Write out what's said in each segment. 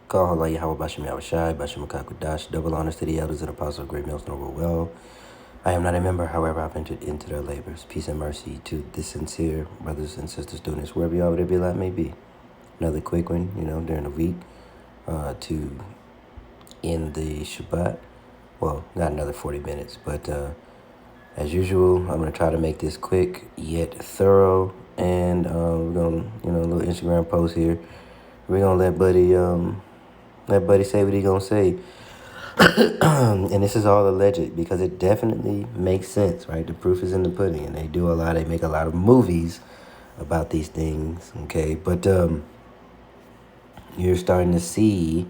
Call Allah Yahweh Bashim Yahushai, Bashim Kakudash, double honors to the elders and apostles of Great Mills Noble Well. I am not a member, however, I've entered into their labors. Peace and mercy to the sincere brothers and sisters doing this, wherever y'all would be like may be. Another quick one, during the week to end the Shabbat. Well, not another 40 minutes, but as usual, I'm going to try to make this quick yet thorough. And we're going to, a little Instagram post here. We're going to let Buddy say what he going to say. And this is all alleged because it definitely makes sense, right? The proof is in the pudding, and they make a lot of movies about these things, okay? But you're starting to see,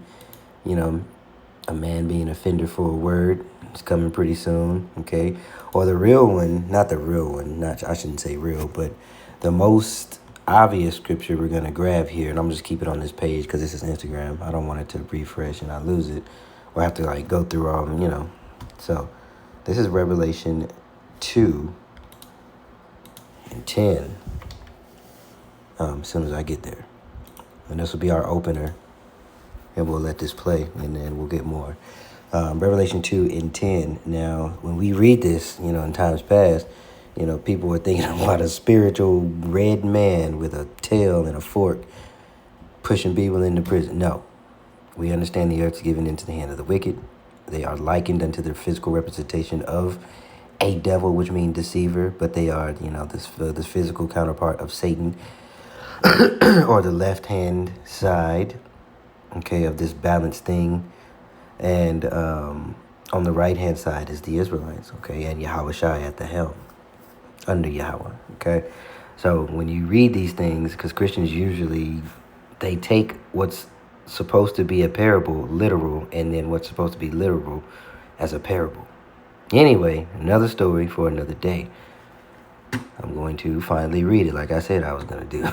a man being a offender for a word. It's coming pretty soon, okay? Or the real one, not the real one, I shouldn't say real, but the most obvious scripture we're going to grab here, and I'm just keep it on this page because this is Instagram. I don't want it to refresh and I lose it. Or I have to go through all of them, So this is Revelation 2 and 10 as soon as I get there. And this will be our opener. And we'll let this play, and then we'll get more. Revelation 2 and 10. Now, when we read this, in times past, people were thinking about a spiritual red man with a tail and a fork pushing people into prison. No. We understand the earth is given into the hand of the wicked. They are likened unto the physical representation of a devil, which means deceiver, but they are, this physical counterpart of Satan, or the left-hand side, okay, of this balanced thing. And on the right-hand side is the Israelites, okay, and Yahweh Shai at the helm, under Yahweh, okay? So when you read these things, because Christians usually, they take what's supposed to be a parable literal, and then what's supposed to be literal as a parable. Anyway, another story for another day. I'm going to finally read it like I said I was going to do.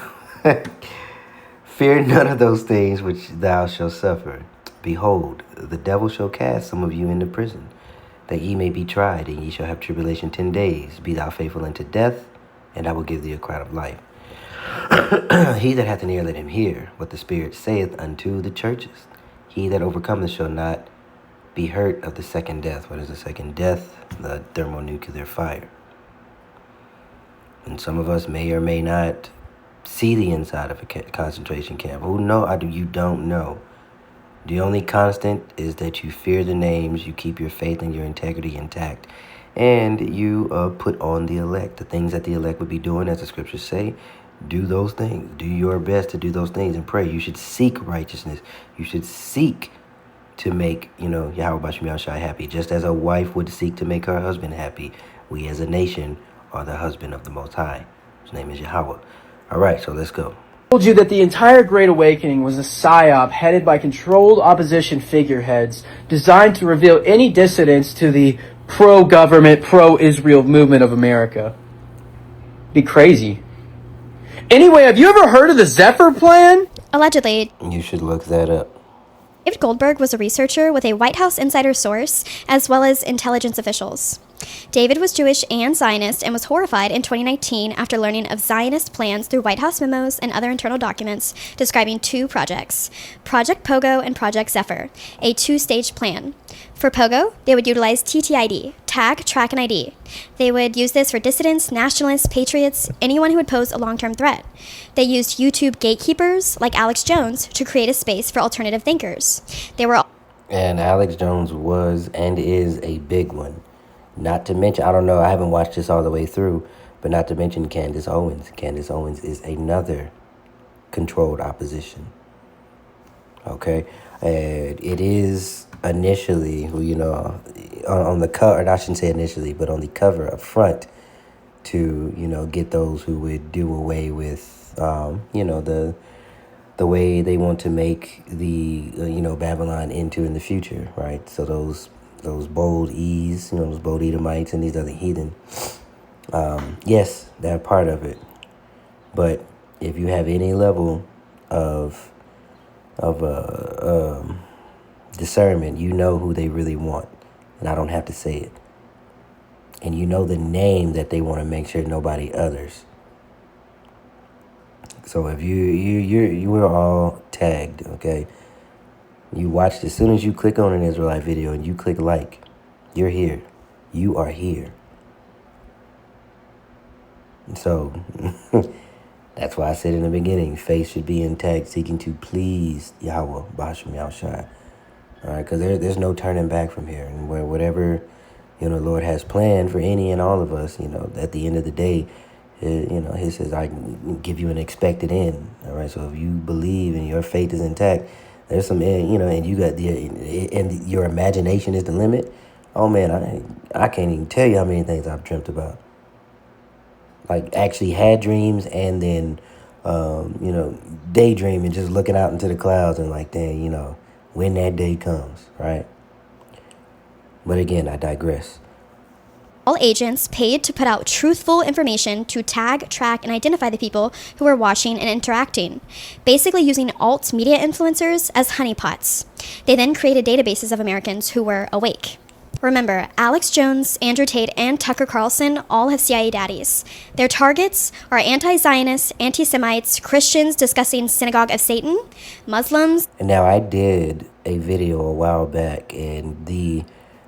Fear none of those things which thou shalt suffer. Behold, the devil shall cast some of you into prison, that ye may be tried, and ye shall have tribulation 10 days. Be thou faithful unto death, and I will give thee a crown of life. He that hath an ear, let him hear what the Spirit saith unto the churches. He that overcometh shall not be hurt of the second death. What is the second death? The thermonuclear fire. And some of us may or may not see the inside of a concentration camp. Who know? You don't know. The only constant is that you fear the names, you keep your faith and your integrity intact, and you put on the elect. The things that the elect would be doing, as the scriptures say, do those things. Do your best to do those things and pray. You should seek righteousness. You should seek to make, Yahweh Bashim Yahushai happy, just as a wife would seek to make her husband happy. We as a nation are the husband of the Most High. His name is Yahweh. All right, so let's go. Told you that the entire Great Awakening was a psyop headed by controlled opposition figureheads designed to reveal any dissidents to the pro-government, pro-Israel movement of America. Be crazy. Anyway, have you ever heard of the Zephyr Plan? Allegedly. You should look that up. David Goldberg was a researcher with a White House insider source, as well as intelligence officials. David was Jewish and Zionist and was horrified in 2019 after learning of Zionist plans through White House memos and other internal documents describing two projects, Project Pogo and Project Zephyr, a two-stage plan. For Pogo, they would utilize TTID, Tag, Track, and ID. They would use this for dissidents, nationalists, patriots, anyone who would pose a long-term threat. They used YouTube gatekeepers, like Alex Jones, to create a space for alternative thinkers. And Alex Jones was and is a big one. Not to mention, I don't know, I haven't watched this all the way through, but not to mention Candace Owens. Candace Owens is another controlled opposition. Okay? And it is initially, on the cover, I shouldn't say initially, but on the cover up front to, get those who would do away with, the way they want to make the, Babylon into in the future, right? So those bold E's, those bold Edomites and these other heathen. Yes, they're part of it. But if you have any level of discernment, you know who they really want. And I don't have to say it. And you know the name that they want to make sure nobody others. So if you were all tagged, okay? You watched, as soon as you click on an Israelite video and you click like, you're here. You are here. And so that's why I said in the beginning, faith should be intact, seeking to please Yahweh, Basham Yahushai. All right, because there's no turning back from here. And whatever, the Lord has planned for any and all of us, at the end of the day, He says, I can give you an expected end. All right, so if you believe and your faith is intact, there's some, and you got and your imagination is the limit. Oh man, I can't even tell you how many things I've dreamt about. Like actually had dreams and then, daydreaming, just looking out into the clouds and like, dang, when that day comes, right? But again, I digress. All agents paid to put out truthful information to tag, track, and identify the people who were watching and interacting, basically using alt media influencers as honeypots. They then created databases of Americans who were awake. Remember, Alex Jones, Andrew Tate, and Tucker Carlson all have CIA daddies. Their targets are anti-Zionists, anti-Semites, Christians discussing Synagogue of Satan, Muslims. And now I did a video a while back, and the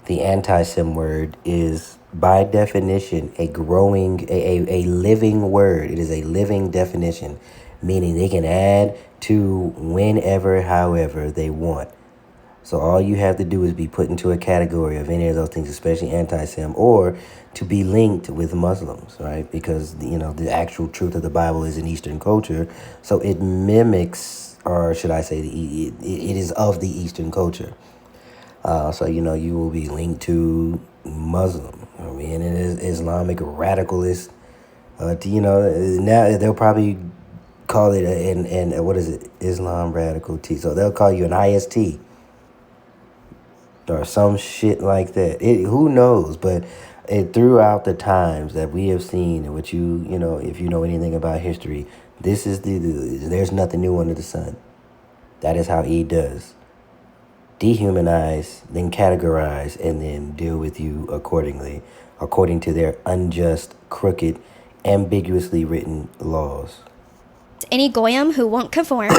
anti-Sem word is by definition a living word. It is a living definition, meaning they can add to whenever, however they want. So all you have to do is be put into a category of any of those things, especially anti-Sem, or to be linked with Muslims, right? Because, the actual truth of the Bible is in Eastern culture. So it mimics, or should I say, it is of the Eastern culture. So, you will be linked to Muslim, and it is Islamic radicalist. Now they'll probably call it and what is it? Islam radical T. So they'll call you an IST. Or some shit like that. Who knows? But throughout the times that we have seen, and what if you know anything about history, this is there's nothing new under the sun. That is how he does. Dehumanize, then categorize, and then deal with you accordingly, according to their unjust, crooked, ambiguously written laws. Any Goyim who won't conform,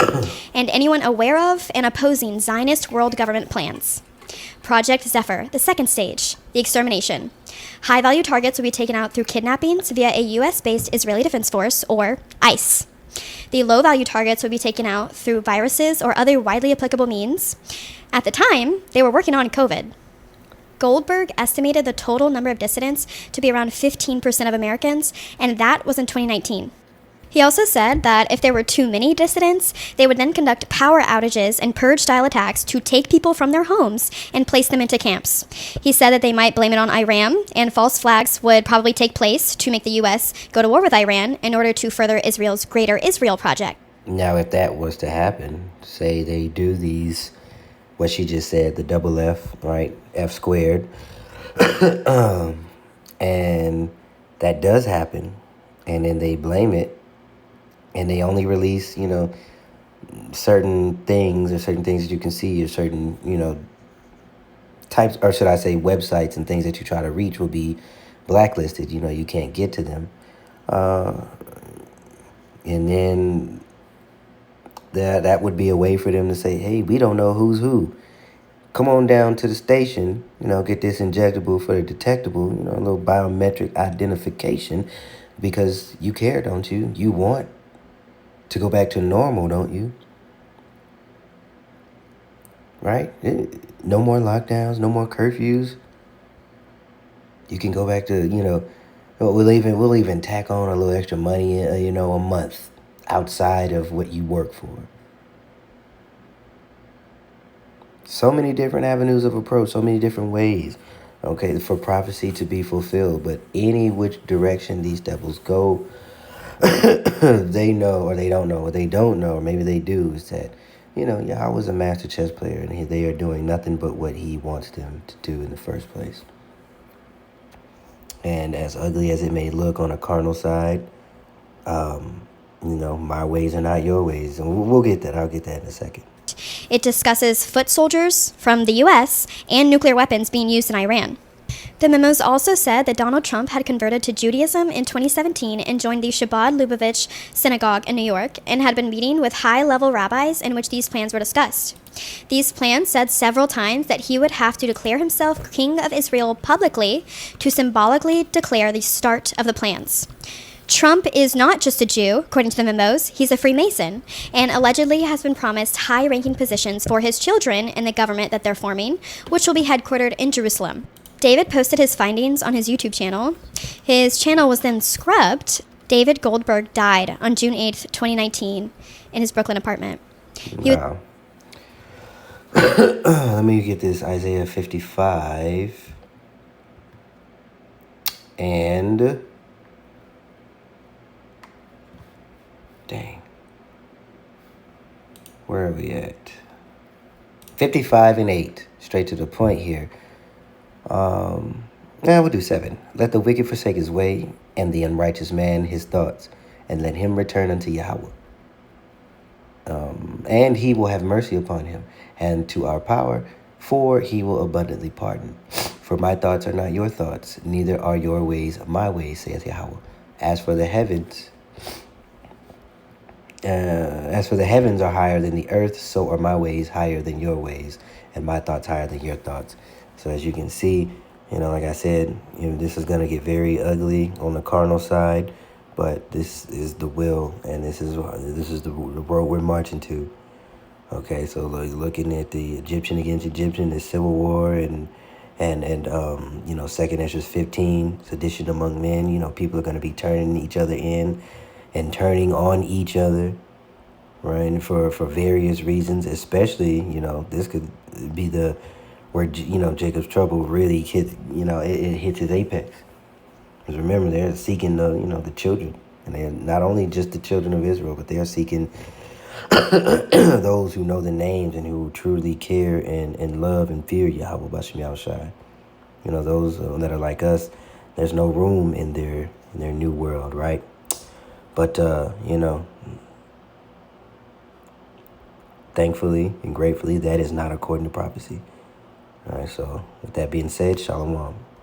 and anyone aware of and opposing Zionist world government plans. Project Zephyr, the second stage, the extermination. High-value targets will be taken out through kidnappings via a U.S.-based Israeli Defense Force, or ICE. The low-value targets will be taken out through viruses or other widely applicable means. At the time, they were working on COVID. Goldberg estimated the total number of dissidents to be around 15% of Americans, and that was in 2019. He also said that if there were too many dissidents, they would then conduct power outages and purge-style attacks to take people from their homes and place them into camps. He said that they might blame it on Iran, and false flags would probably take place to make the U.S. go to war with Iran in order to further Israel's Greater Israel Project. Now, if that was to happen, say they do these, what she just said, the double F, right, F squared, and that does happen, and then they blame it, and they only release, certain things that you can see, or certain, types, or should I say websites and things that you try to reach will be blacklisted. You can't get to them. And then that would be a way for them to say, hey, we don't know who's who. Come on down to the station, get this injectable for the detectable, a little biometric identification, because you care, don't you? You want to go back to normal, don't you? Right? No more lockdowns, no more curfews. You can go back to, we'll even tack on a little extra money, a month outside of what you work for. So many different avenues of approach, so many different ways, okay, for prophecy to be fulfilled. But any which direction these devils go, they know, or they don't know, or they don't know, or maybe they do, is that, Yahweh's a master chess player, and they are doing nothing but what he wants them to do in the first place. And as ugly as it may look on a carnal side, my ways are not your ways. And we'll get that. I'll get that in a second. It discusses foot soldiers from the U.S. and nuclear weapons being used in Iran. The memos also said that Donald Trump had converted to Judaism in 2017 and joined the Chabad Lubavitch Synagogue in New York and had been meeting with high-level rabbis in which these plans were discussed. These plans said several times that he would have to declare himself king of Israel publicly to symbolically declare the start of the plans. Trump is not just a Jew, according to the memos, he's a Freemason, and allegedly has been promised high ranking positions for his children in the government that they're forming, which will be headquartered in Jerusalem. David posted his findings on his YouTube channel. His channel was then scrubbed. David Goldberg died on June 8th, 2019, in his Brooklyn apartment. Wow. Let me get this. Isaiah 55. And... dang. Where are we at? 55 and 8. Straight to the point here. We'll do 7. Let the wicked forsake his way, and the unrighteous man his thoughts, and let him return unto Yahweh. And he will have mercy upon him, and to our power, for he will abundantly pardon. For my thoughts are not your thoughts, neither are your ways my ways, saith Yahweh. As for the heavens are higher than the earth, so are my ways higher than your ways, and my thoughts higher than your thoughts. So as you can see, like I said, this is going to get very ugly on the carnal side, but this is the will, and this is the road we're marching to. Okay, so looking at the Egyptian against Egyptian, the civil war, and 2nd Esdras 15, sedition among men. People are going to be turning each other in and turning on each other, right? And for various reasons, especially, this could be where Jacob's trouble really hit. It hits his apex. Because remember, they're seeking the children, and they're not only just the children of Israel, but they are seeking those who know the names and who truly care and love and fear Yahweh Bashem Yahushai. Those that are like us, there's no room in their new world, right? But, thankfully and gratefully, that is not according to prophecy. All right, so with that being said, Shalom.